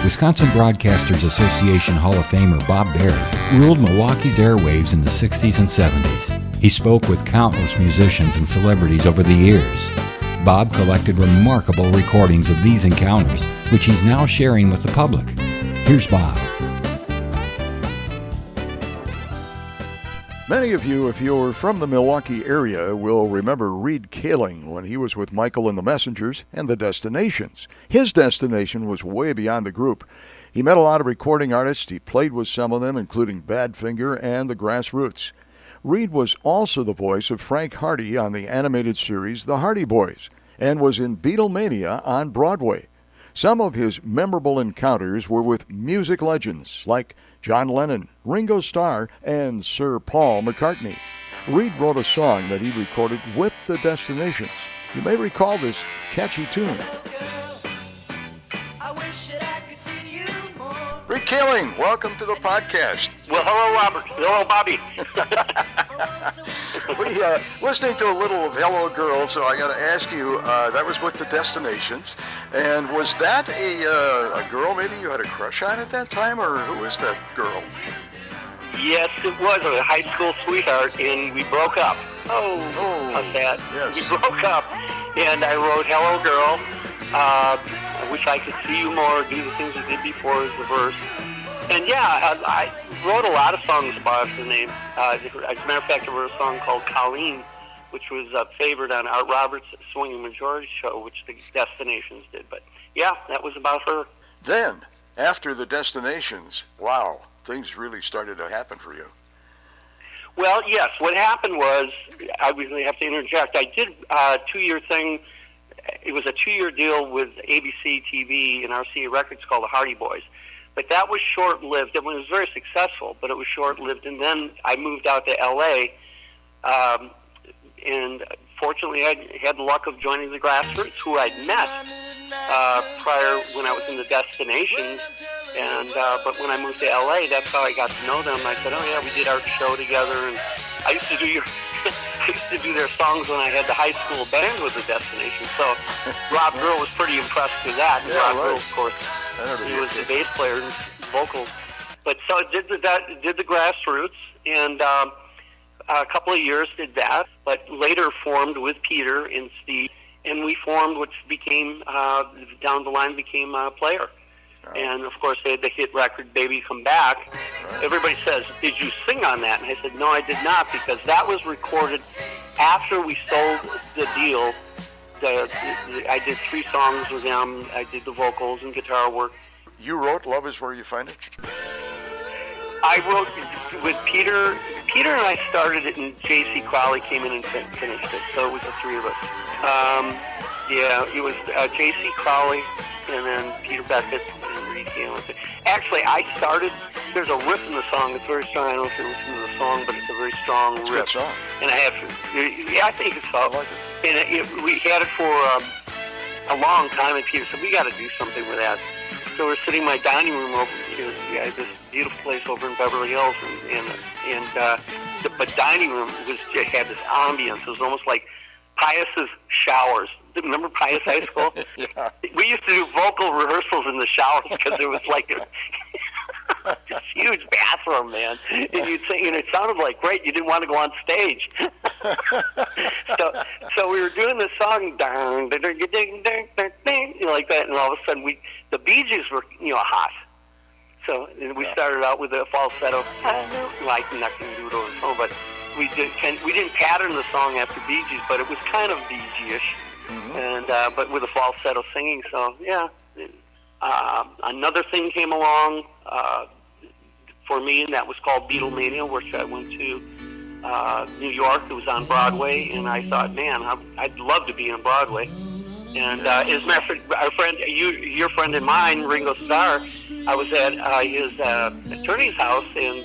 Wisconsin Broadcasters Association Hall of Famer Bob Berry ruled Milwaukee's airwaves in the 60s and 70s. He spoke with countless musicians and celebrities over the years. Bob collected remarkable recordings of these encounters, which he's now sharing with the public. Here's Bob. Many of you, if you're from the Milwaukee area, will remember Reed Kailing when he was with Michael and the Messengers and the Destinations. His destination was way beyond the group. He met a lot of recording artists. He played with some of them, including Badfinger and the Grassroots. Reed was also the voice of Frank Hardy on the animated series The Hardy Boys and was in Beatlemania on Broadway. Some of his memorable encounters were with music legends like John Lennon, Ringo Starr, and Sir Paul McCartney. Reed wrote a song that he recorded with the Destinations. You may recall this catchy tune. Reed Kailing, welcome to the podcast. Well, hello, Robert. Hello, Bobby. Listening to a little of Hello Girl, so I got to ask you, that was with the Destinations, and was that a girl maybe you had a crush on at that time, or who was that girl? Yes, it was a high school sweetheart, and we broke up. Oh, how's that? Yes. We broke up, and I wrote Hello Girl. I wish I could see you more, do the things you did before as the verse. And yeah, I wrote a lot of songs about her name. As a matter of fact, I wrote a song called Colleen, which was favored on Art Roberts' Swinging Majority show, which the Destinations did. But yeah, that was about her. Then, after the Destinations, wow, things really started to happen for you. Well, yes, what happened was, I really have to interject, I did a 2-year thing. It was a 2-year deal with ABC TV and RCA Records called The Hardy Boys. But that was short-lived. It was very successful, but it was short-lived. And then I moved out to L.A., and fortunately I had the luck of joining the Grassroots, who I'd met prior when I was in the Destinations. And but when I moved to L.A., that's how I got to know them. I said, oh, yeah, we did our show together. And I used to do their songs when I had the high school band with the Destination. So Rob Girl was pretty impressed with that. And Rob Girl, of course, he was the bass player and vocal. But so I did the Grassroots, and a couple of years did that. But later formed with Peter and Steve, and we formed what became down the line became Player. And, of course, they had the hit record, Baby Come Back. Everybody says, did you sing on that? And I said, no, I did not, because that was recorded after we sold the deal. I did 3 songs with them. I did the vocals and guitar work. You wrote Love Is Where You Find It? I wrote with Peter. Peter and I started it, and J.C. Crowley came in and finished it. So it was the 3 of us. It was J.C. Crowley, and then Peter Beckett and Reed Kailing. Actually, I started, there's a riff in the song that's very strong. I don't know if you listen to the song, but it's a very strong riff. It's a good song. And I think it's solid. I like it. And we had it for a long time, and Peter said, we got to do something with that. So we're sitting in my dining room over here. We had this beautiful place over in Beverly Hills, the dining room had this ambience. It was almost like Pius's showers. Remember Pius High School? Yeah. We used to do vocal rehearsals in the showers because it was like this huge bathroom, man. And you'd sing, and it sounded like great. You didn't want to go on stage. So we were doing this song, ding, ding, ding, ding, ding, ding, like that, and all of a sudden the Bee Gees were, hot. So we started out with a falsetto. Like, I'm not going to do it over the phone, but we didn't pattern the song after Bee Gees, but it was kind of Bee Gees-ish, and but with a falsetto singing. So yeah, another thing came along for me, and that was called Beatlemania, which I went to New York. It was on Broadway, and I thought, man, I'd love to be on Broadway. And as a matter of fact, our friend, your friend and mine, Ringo Starr, I was at his attorney's house, and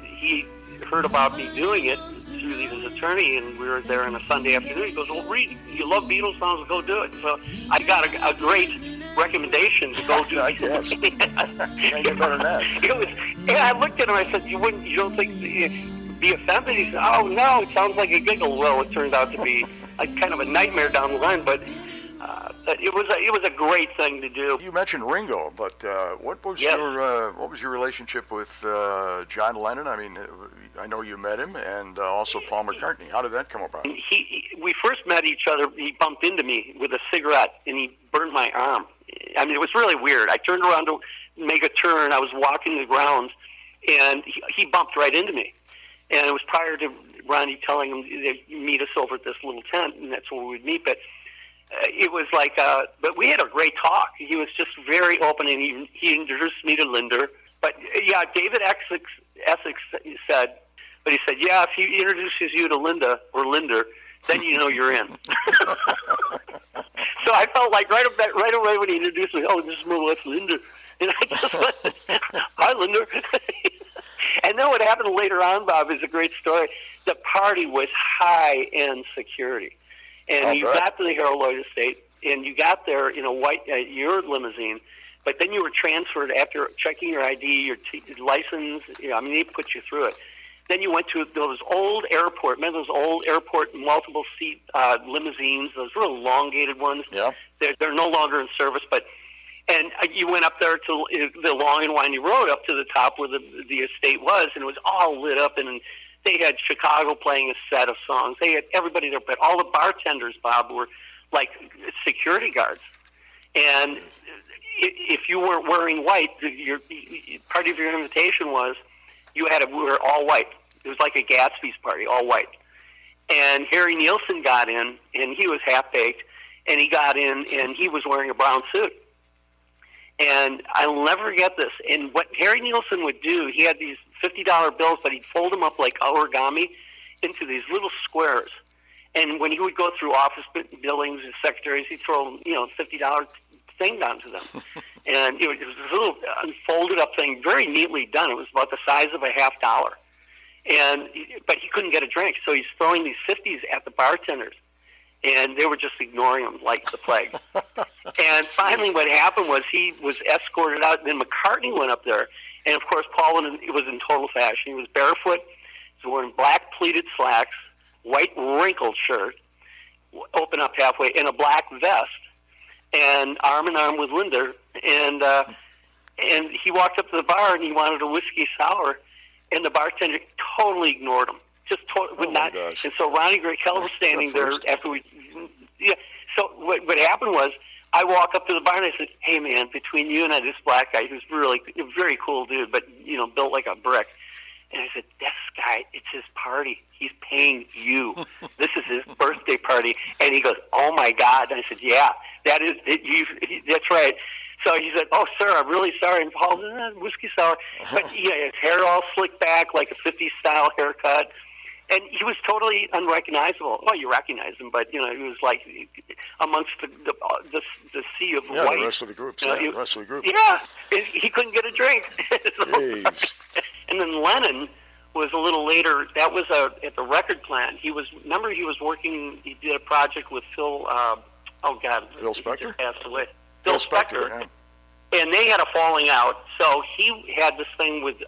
he heard about me doing it through his attorney, and we were there on a Sunday afternoon. He goes, well, Reed, you love Beatles songs, go do it. So I got a great recommendation to go do it. Yes. Can't get better than that. I looked at him, I said, you don't think be offended? He said, oh, no, it sounds like a giggle. Well, it turned out to be kind of a nightmare down the line, but it was a great thing to do. You mentioned Ringo, but what was your relationship with John Lennon? I mean, I know you met him, and also Paul McCartney. How did that come about? We first met each other. He bumped into me with a cigarette, and he burned my arm. I mean, it was really weird. I turned around to make a turn. I was walking the grounds, and he bumped right into me. And it was prior to Ronnie telling him they'd meet us over at this little tent, and that's where we'd meet. But it was like, but we had a great talk. He was just very open, and he introduced me to Linder. But yeah, David Essex said, yeah, if he introduces you to Linda or Linder, then you know you're in. So I felt like right away when he introduced me, oh, this is my wife Linder, and I just went, hi Linder. And then what happened later on, Bob, is a great story. The party was high-end security. And you got to the Harold Lloyd Estate, and you got there in a white, your limousine, but then you were transferred after checking your ID, your license. I mean, they put you through it. Then you went to those old airport, remember those old airport multiple-seat limousines, those real elongated ones? Yeah. They're no longer in service, and you went up there to the long and winding road up to the top where the estate was, and it was all lit up, and they had Chicago playing a set of songs. They had everybody there, but all the bartenders, Bob, were like security guards. And if you weren't wearing white, part of your invitation was you had to wear all white. It was like a Gatsby's party, all white. And Harry Nilsson got in, and he was half-baked, and he got in, and he was wearing a brown suit. And I'll never forget this. And what Harry Nilsson would do, he had these $50 bills, but he'd fold them up like origami into these little squares. And when he would go through office buildings and secretaries, he'd throw, $50 thing down to them. And it was this little unfolded up thing, very neatly done. It was about the size of a $50. But he couldn't get a drink, so he's throwing these 50s at the bartenders. And they were just ignoring him like the plague. And finally what happened was he was escorted out, and then McCartney went up there. And, of course, Paul was in total fashion. He was barefoot. He was wearing black pleated slacks, white wrinkled shirt, open up halfway, and a black vest, and arm in arm with Linder. And he walked up to the bar, and he wanted a whiskey sour, and the bartender totally ignored him. Just would not. Gosh. And so Ronnie Grekel was standing there after we. Yeah. So what happened was I walk up to the bar and I said, "Hey man, between you and this black guy who's really a very cool dude, but built like a brick." And I said, "This guy, it's his party. He's paying you. This is his birthday party." And he goes, "Oh my God!" And I said, "Yeah, that is it. That's right." So he said, "Oh, sir, I'm really sorry." And Paul said, "Whiskey sour." But his hair all slicked back like a 50s style haircut. And he was totally unrecognizable. Well, you recognize him, but he was like amongst the sea of white. The rest of the group. The rest of the group. Yeah, he couldn't get a drink. Jeez. And then Lennon was a little later. That was at the record plant. He was working. He did a project with Phil. Phil Spector. He just passed away. Phil Spector. Yeah. And they had a falling out. So he had this thing with.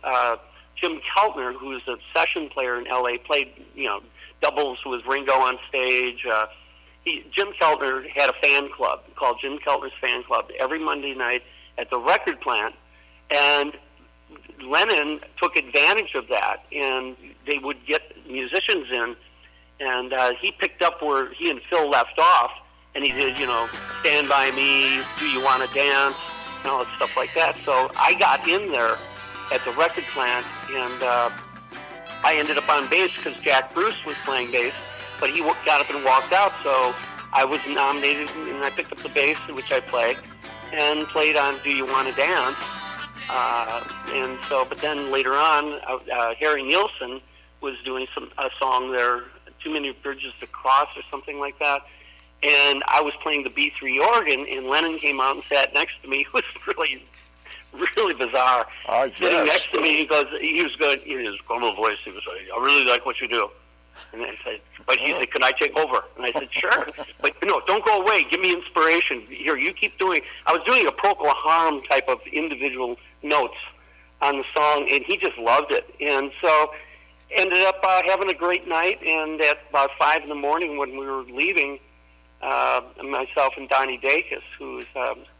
Jim Keltner, who was a session player in L.A., played, doubles with Ringo on stage. Jim Keltner had a fan club called Jim Keltner's Fan Club every Monday night at the record plant, and Lennon took advantage of that, and they would get musicians in, and he picked up where he and Phil left off, and he did, Stand By Me, Do You Want to Dance, and all that stuff like that. So I got in there at the record plant, and I ended up on bass because Jack Bruce was playing bass, but he got up and walked out, so I was nominated, and I picked up the bass, which I play, and played on Do You Want to Dance? But then later on, Harry Nilsson was doing a song there, Too Many Bridges to Cross or something like that, and I was playing the B3 organ, and Lennon came out and sat next to me. It was really bizarre. Sitting next to me, he was going, in his normal voice, he was like, "I really like what you do." And I said, but he said, "Can I take over?" And I said, "Sure." But no, don't go away. Give me inspiration. Here, you keep doing. I was doing a Procol Harum type of individual notes on the song, and he just loved it. And so ended up having a great night, and at about 5 in the morning when we were leaving, myself and Donnie Dacus, who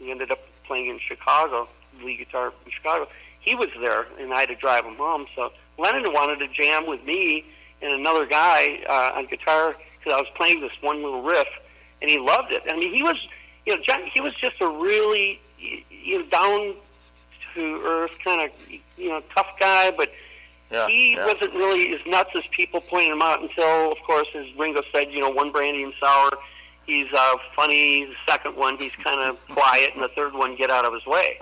ended up playing in Chicago, lead guitar in Chicago. He was there, and I had to drive him home. So Lennon wanted to jam with me and another guy on guitar because I was playing this one little riff, and he loved it. I mean, he was, John, he was just a really, down to earth kind of, tough guy, but he wasn't really as nuts as people pointed him out until, of course, as Ringo said, one brandy and sour. He's funny. The second one, he's kind of quiet, and the third one, get out of his way.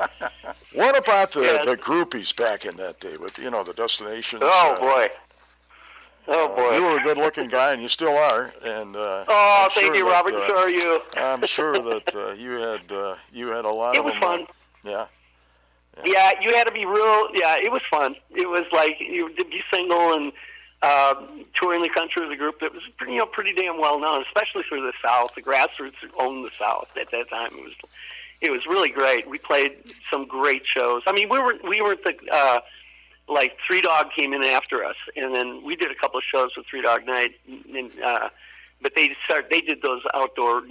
What about the groupies back in that day with, the Destinations? Oh, boy. You were a good-looking guy, and you still are. And thank you, Robert. So are you. I'm sure that you had a lot of them. It was fun. Yeah, you had to be real. Yeah, it was fun. It was like to be single and touring the country with a group that was pretty damn well known, especially for the South. The Grassroots owned the South at that time. It was really great. We played some great shows. I mean, we were the like Three Dog came in after us, and then we did a couple of shows with Three Dog Night. And, but they did those outdoor,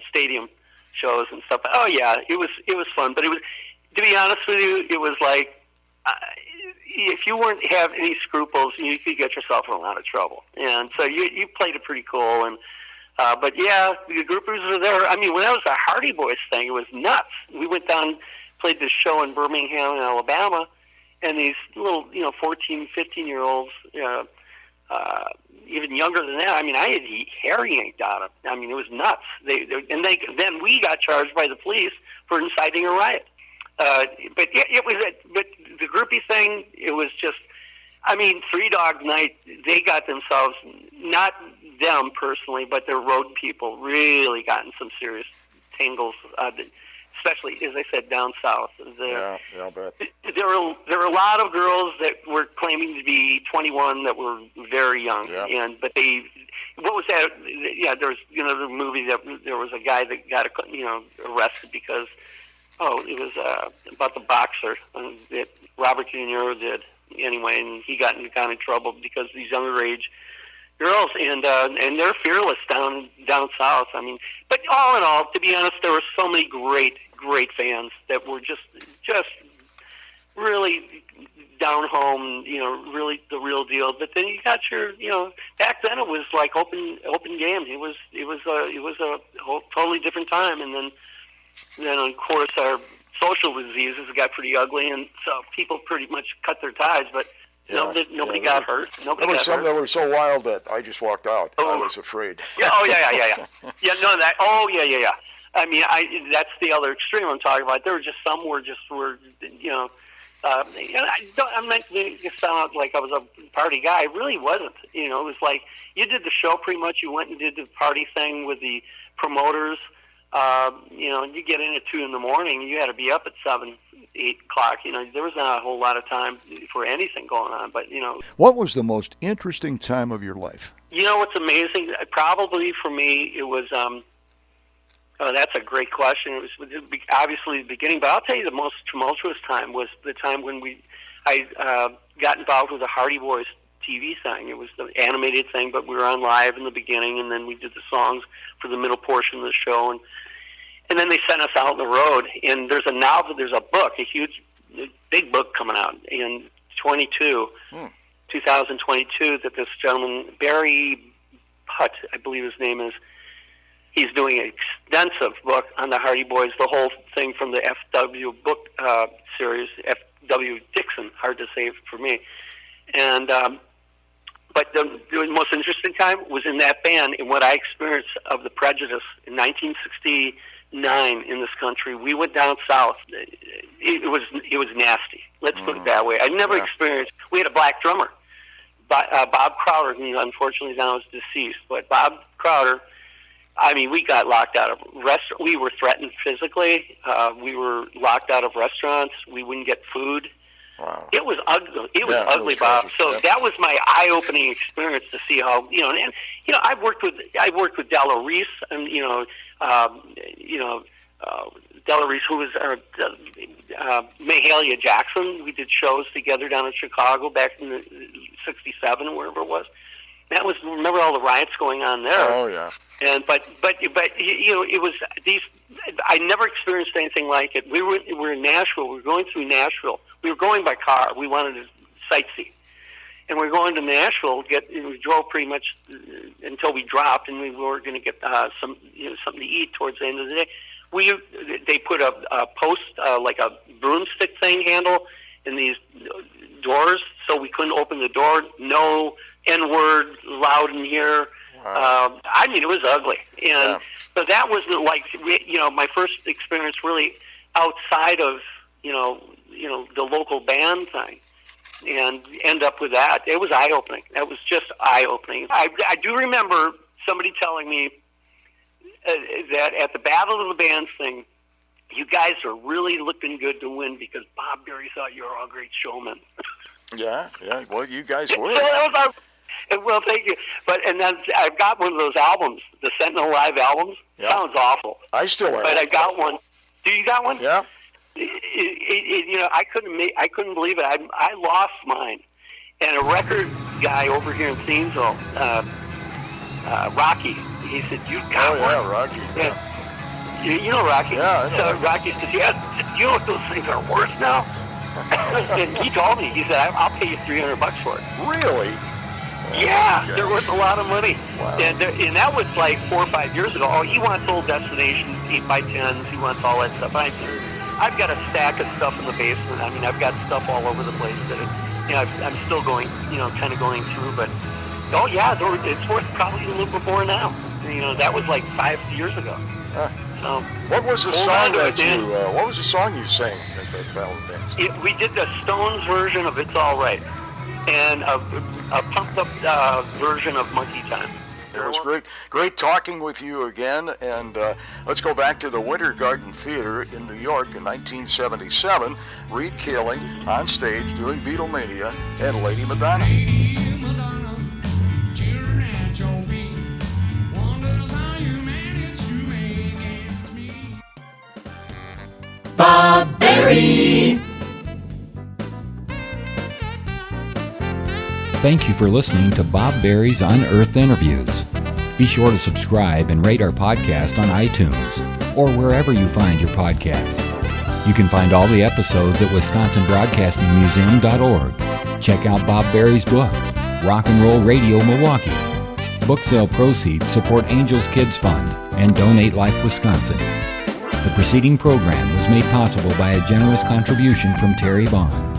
stadium shows and stuff. Oh yeah, it was fun. But it was, to be honest with you, it was like if you weren't have any scruples, you could get yourself in a lot of trouble. And so you played it pretty cool. And but yeah, the groupers were there. I mean, when that was a Hardy Boys thing, it was nuts. We went down, played this show in Birmingham, Alabama. And these little, 14, 15-year-olds, even younger than that. I mean, I had hair yanked out of. I mean, it was nuts. Then we got charged by the police for inciting a riot. But the groupie thing, it was just. I mean, Three Dog Night. They got themselves, not them personally, but their road people really got in some serious tangles. Especially, as I said, down south. I'll bet. There were a lot of girls that were claiming to be 21 that were very young, but what was that? Yeah, there was the movie that there was a guy that got arrested because it was about the boxer that Robert De Niro did anyway, and he got into kind of trouble because these underage girls, and they're fearless down south. I mean, but all in all, to be honest, there were so many great fans that were just really down home, really the real deal. But then you got your, back then it was like open game. It was a whole totally different time. And then of course our social diseases got pretty ugly, and so people pretty much cut their ties. But nobody got hurt. Nobody got hurt. Some that were so wild that I just walked out. I was afraid. Yeah. Oh yeah. Yeah. No. That. Oh yeah. I mean, that's the other extreme I'm talking about. There were just some were I'm not going to sound like I was a party guy. I really wasn't. It was like you did the show pretty much. You went and did the party thing with the promoters. You get in at 2 a.m. You had to be up at 7, 8 o'clock. There was not a whole lot of time for anything going on. But what was the most interesting time of your life? What's amazing? Probably for me, it was. That's a great question. It was obviously the beginning, but I'll tell you the most tumultuous time was the time when I got involved with the Hardy Boys TV thing. It was the animated thing, but we were on live in the beginning, and then we did the songs for the middle portion of the show, and then they sent us out on the road. And there's a book, a huge, big book coming out in 2022, that this gentleman, Barry Putt, I believe his name is. He's doing an extensive book on the Hardy Boys, the whole thing from the F.W. book series, F.W. Dixon, hard to say for me. And but the most interesting time was in that band and what I experienced of the prejudice in 1969 in this country. We went down south. It was nasty. Let's put it that way. I never experienced. We had a black drummer, Bob Crowder, who unfortunately now is deceased. But Bob Crowder. I mean, we got locked out of restaurants. We were threatened physically. We were locked out of restaurants. We wouldn't get food. Wow. It was ugly. It was ugly, Bob. So that was my eye-opening experience to see how I've worked with Della Reese, and Della Reese, who was Mahalia Jackson. We did shows together down in Chicago back in '67 or wherever it was. That was, remember all the riots going on there? Oh yeah. And but you know, it was these. I never experienced anything like it. We were in Nashville. We were going through Nashville. We were going by car. We wanted to sightsee, and we were going to Nashville. We drove pretty much until we dropped, and we were going to get something to eat towards the end of the day. They put a post like a broomstick thing handle in these doors, so we couldn't open the door. No N-word loud in here. Wow. I mean, it was ugly, but that was like my first experience really outside of the local band thing, and end up with that. It was eye opening. That was just eye opening. I do remember somebody telling me that at the Battle of the Bands thing, you guys are really looking good to win because Bob Berry thought you were all great showmen. Yeah. Well, you guys were. So that was well, thank you. And then I've got one of those albums, the Sentinel Live albums. Yeah. Sounds awful. I still have. But I got one. Do you got one? Yeah. I couldn't believe it. I lost mine, and a record guy over here in Thiensville, Rocky. He said, "You got one." Oh yeah, Rocky. Yeah. You know Rocky. Yeah, I know. So Rocky says, "Yeah, you know what those things are worth now?" And he told me. He said, "I'll pay you $300 for it." Really? Yeah, they're worth a lot of money. Wow. And that was like 4 or 5 years ago. Oh, he wants old Destinations, 8x10s. He wants all that stuff. I've got a stack of stuff in the basement. I mean, I've got stuff all over the place that I'm still going, kind of going through. But oh yeah, it's worth probably a little bit more now. That was like 5 years ago. So what was the song What was the song you sang at the Battle of the Bands? We did the Stones version of "It's All Right" and a pumped up version of "Monkey Time." It was great talking with you again, and let's go back to the Winter Garden Theater in New York in 1977. Reed Kailing on stage doing Beatlemania and Lady Madonna. Bob Berry. Thank you for listening to Bob Berry's Unearthed Interviews. Be sure to subscribe and rate our podcast on iTunes or wherever you find your podcasts. You can find all the episodes at WisconsinBroadcastingMuseum.org. Check out Bob Berry's book, Rock and Roll Radio Milwaukee. Book sale proceeds support Angels Kids Fund and Donate Life Wisconsin. The preceding program was made possible by a generous contribution from Terry Vaughn.